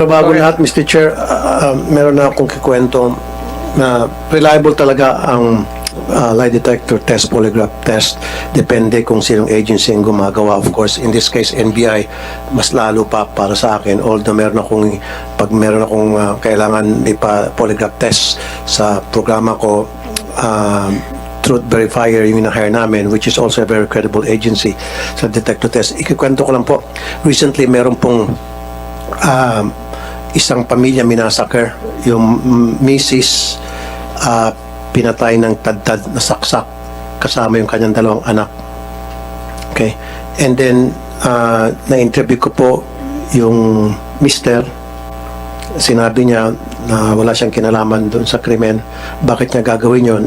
Bago lahat, Mr. Chair, meron na akong kikwento na reliable talaga ang lie detector test, polygraph test. Depende kung sinong agency ang gumagawa. Of course, in this case, NBI, mas lalo pa para sa akin. Although pag meron akong kailangan ipa-polygraph test sa programa ko, Truth Verifier yung hire namin, which is also a very credible agency sa detector test. Ikikwento ko lang po, recently meron pong isang pamilya minasakar, yung misis pinatay ng tad-tad na saksak kasama yung kanyang dalawang anak. Okay, and then na-interview ko po yung mister. Sinabi niya na wala siyang kinalaman doon sa krimen. Bakit niya gagawin yon?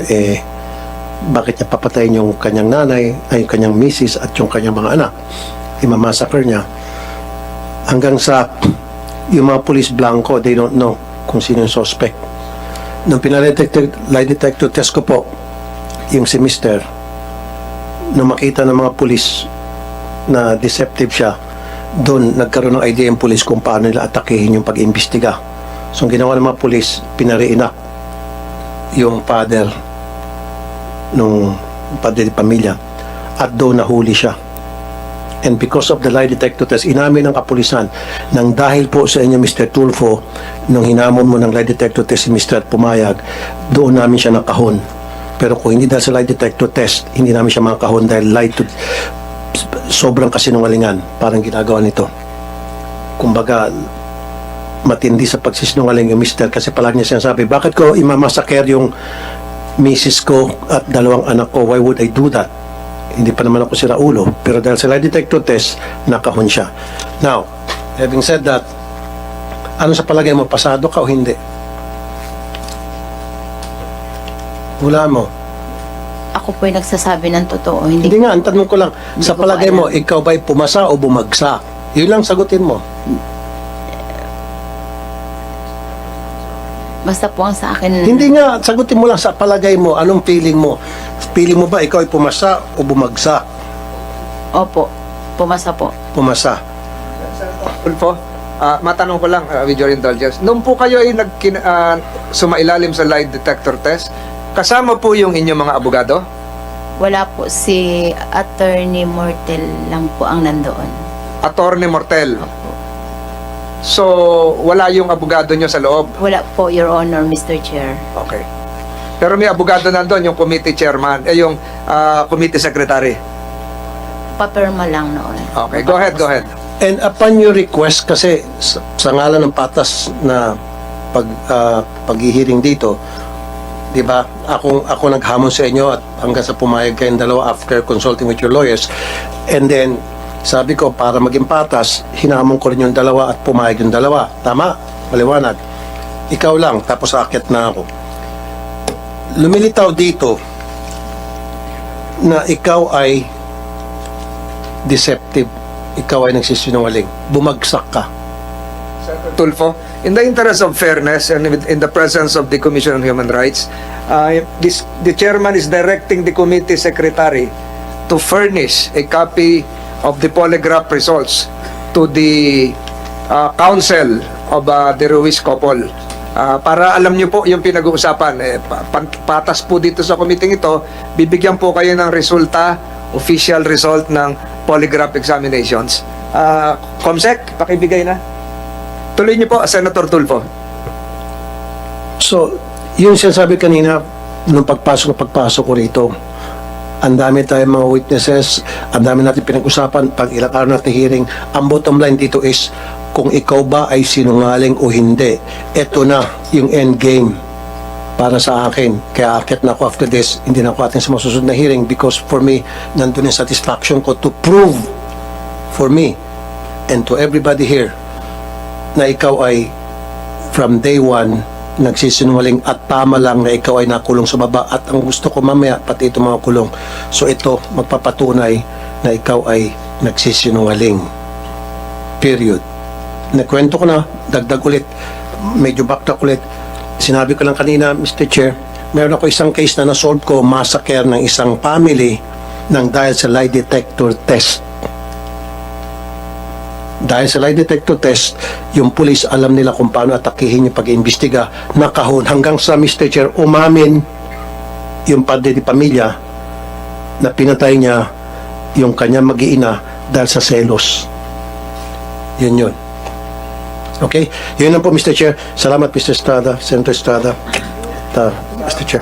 Bakit niya papatayin yung kanyang nanay, ay yung kanyang misis at yung kanyang mga anak? Imamassacre niya. Hanggang sa yung mga police blanco, they don't know kung sino yung suspect. Nung lie detector test ko po, yung si mister, nung makita ng mga police na deceptive siya, doon nagkaroon ng idea yung police kung paano nila atakihin yung pag-imbestiga. So, ang ginawa ng mga police, pinariinak yung father nung padre de pamilya at doon nahuli siya. And because of the lie detector test, inamin ng kapulisan nang dahil po sa inyo, Mr. Tulfo, nung hinamon mo ng lie detector test si Mr. at pumayag, doon namin siya nakahon. Pero kung hindi dahil sa lie detector test, hindi namin siya makahon dahil sobrang kasinungalingan parang ginagawa nito. Kumbaga, matindi sa pagsisinungaling yung Mr. kasi palagi niya sinasabi, bakit ko imamasaker yung misis ko at dalawang anak ko? Why would I do that? Hindi pa naman ako sira ulo. Pero dahil sa lie detector test, nakahon siya. Now, having said that, ano sa palagay mo, pasado ka o hindi? Wala mo. Ako po yung nagsasabi ng totoo. Hindi Hindi nga, ang tanong ko lang, sa ko palagay alam. mo, ikaw ba'y pumasa o bumagsak? Yun lang sagutin mo. Basta po ang sa akin. Hindi nga, sagutin mo lang sa palagay mo, anong feeling mo? Feeling mo ba ikaw ay pumasa o bumagsak? Opo. Pumasa po. Pumasa. Tulfo, matanong ko lang, with your indulgence, nung po kayo ay sumailalim sa lie detector test, kasama po yung inyong mga abogado? Wala po. Si Attorney Mortel lang po ang nandoon. Attorney Mortel. So, wala yung abogado nyo sa loob? Wala po, Your Honor, Mr. Chair. Okay. Pero may abogado nandun, yung committee chairman, yung committee secretary. Papirma lang noon. Okay, go ahead, go ahead. And upon your request, kasi sa ngalan ng patas na paghihiring dito, di ba, ako naghamon sa inyo at hanggang sa pumayag kayong dalawa after consulting with your lawyers. And then, sabi ko, para maging patas, hinamon ko rin yung dalawa at pumayag yung dalawa. Tama? Maliwanag. Ikaw lang, tapos aakyat na ako. Lumilitaw dito na ikaw ay deceptive. Ikaw ay nagsisinungaling. Bumagsak ka. Tulfo, in the interest of fairness and in the presence of the Commission on Human Rights, the chairman is directing the committee secretary to furnish a copy of the polygraph results to the counsel of the Ruiz couple. Para alam niyo po yung pinag-uusapan. Patas po dito sa committee ito, bibigyan po kayo ng resulta, official result ng polygraph examinations. Comsec, pakibigay na. Tuloy niyo po, Senator Tulfo. So, yung sinasabi kanina, nung pagpasok ko rito, ang dami tayong mga witnesses, ang dami natin pinag-usapan, pag ilang araw natin hearing, ang bottom line dito is, kung ikaw ba ay sinungaling o hindi, eto na yung end game para sa akin. Kaya akit na ako after this, hindi na ako atin sa masusunod na hearing because for me, nandun yung satisfaction ko to prove for me and to everybody here na ikaw ay from day one nagsisinungaling at tama lang na ikaw ay nakulong sa baba at ang gusto ko mamaya pati ito mga kulong. So ito magpapatunay na ikaw ay nagsisinungaling. Period. Nakwento ko na, dagdag ulit, medyo backtrack ulit. Sinabi ko lang kanina, Mr. Chair, meron ako isang case na nasolve ko, massacre ng isang family ng dahil sa lie detector test. Dahil sa lie detector test, yung pulis alam nila kung paano atakihin yung pag-iimbestiga. Nakahon hanggang sa Mr. Chair umamin yung padre di pamilya na pinatay niya yung kanyang mag-iina dahil sa selos. Yun. Okay? Yun lang po, Mr. Chair. Salamat, Mr. Estrada, Senator Estrada. Mr. Chair.